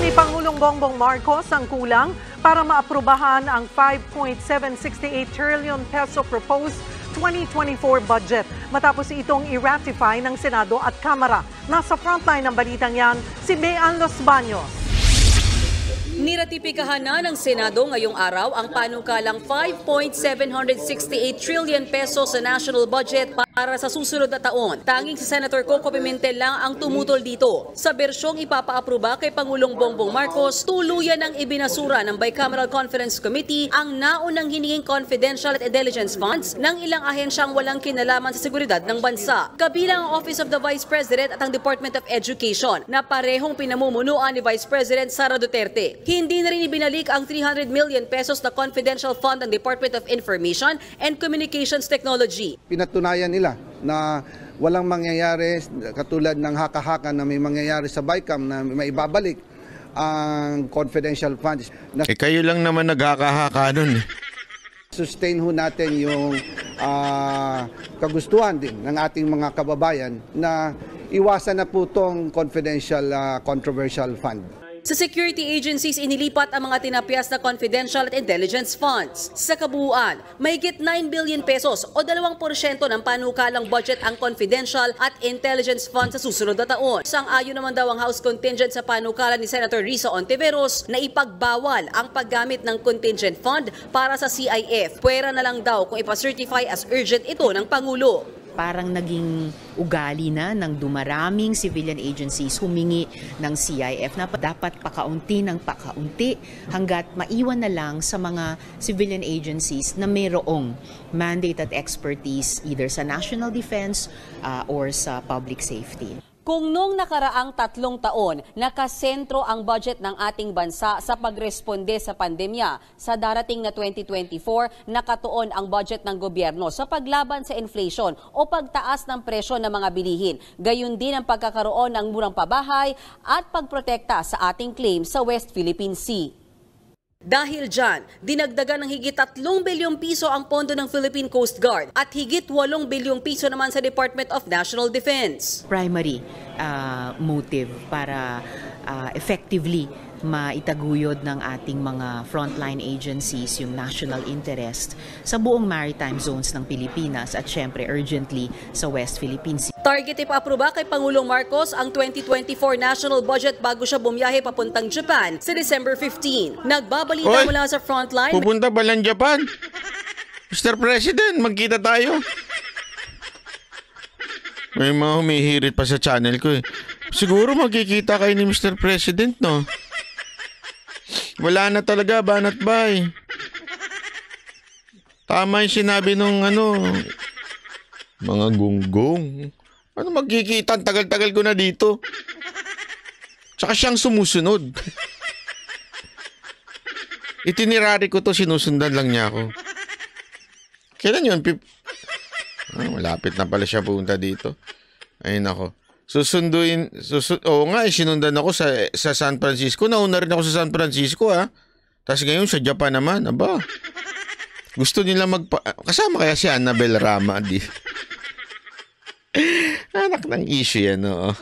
ni Pangulong Bongbong Marcos ang kulang para maaprubahan ang 5.768 trillion peso proposed 2024 budget matapos itong i-ratify ng Senado at Kamara. Nasa frontline ng balitang yan si Mean Los Baños. Niratipikahan na ng Senado ngayong araw ang panukalang 5.768 trillion pesos sa national budget para sa susunod na taon. Tanging si Senator Coco Pimentel lang ang tumutol dito. Sa bersyong ipapaaproba kay Pangulong Bongbong Marcos, tuluyan ang ibinasura ng Bicameral Conference Committee ang naunang hininging confidential at intelligence funds ng ilang ahensyang walang kinalaman sa seguridad ng bansa. Kabilang ang Office of the Vice President at ang Department of Education na parehong pinamumunuan ni Vice President Sara Duterte. Hindi na rin ibinalik ang 300 million pesos na confidential fund ng Department of Information and Communications Technology. Pinatunayan nila na walang mangyayari katulad ng haka-haka na may mangyayari sa BICAM na maibabalik ang confidential funds. Kayo lang naman naghaka-haka nun. Sustain ho natin yung kagustuhan din ng ating mga kababayan na iwasan na po itong confidential controversial fund. Sa security agencies, inilipat ang mga tinapyas na confidential at intelligence funds. Sa kabuuan, mahigit 9 billion pesos o 2% ng panukalang budget ang confidential at intelligence funds sa susunod na taon. Sang-ayon naman daw ang House contingent sa panukalan ni Senator Risa Ontiveros na ipagbawal ang paggamit ng contingent fund para sa CIF. Pwera na lang daw kung ipacertify as urgent ito ng Pangulo. Parang naging ugali na ng dumaraming civilian agencies humingi ng CIF na dapat pakaunti ng pakaunti hanggat maiwan na lang sa mga civilian agencies na mayroong mandate at expertise either sa national defense or sa public safety. Kung noong nakaraang 3 taon, nakasentro ang budget ng ating bansa sa pagresponde sa pandemya, sa darating na 2024, nakatuon ang budget ng gobyerno sa paglaban sa inflation o pagtaas ng presyo ng mga bilihin. Gayon din ang pagkakaroon ng murang pabahay at pagprotekta sa ating claim sa West Philippine Sea. Dahil dyan, dinagdagan ng higit 3 bilyong piso ang pondo ng Philippine Coast Guard at higit 8 bilyong piso naman sa Department of National Defense. Primary motive para effectively maitaguyod ng ating mga frontline agencies yung national interest sa buong maritime zones ng Pilipinas at syempre urgently sa West Philippine Sea. Target ipaaproba kay Pangulong Marcos ang 2024 national budget bago siya bumiyahe papuntang Japan sa December 15. Nagbabalita mula sa frontline. Pupunta ba lang Japan? Mr. President, magkita tayo. May mga humihirit pa sa channel ko eh. Siguro magkikita kayo ni Mr. President, no? Wala na talaga, banat bay. Tama yung sinabi nung mga gunggong. Ano magkikita? Tagal-tagal ko na dito. Tsaka siyang sumusunod. Itinerary ko to, sinusundan lang niya ako. Kailan yun? Malapit na pala siya punta dito. Ayun ako. Oo nga, sinundan ako sa San Francisco. Nauna rin ako sa San Francisco, ha. Tapos ngayon sa Japan naman, aba. Gusto nila kasama kaya si Annabel Rama, di? Anak ng issue yan, oo.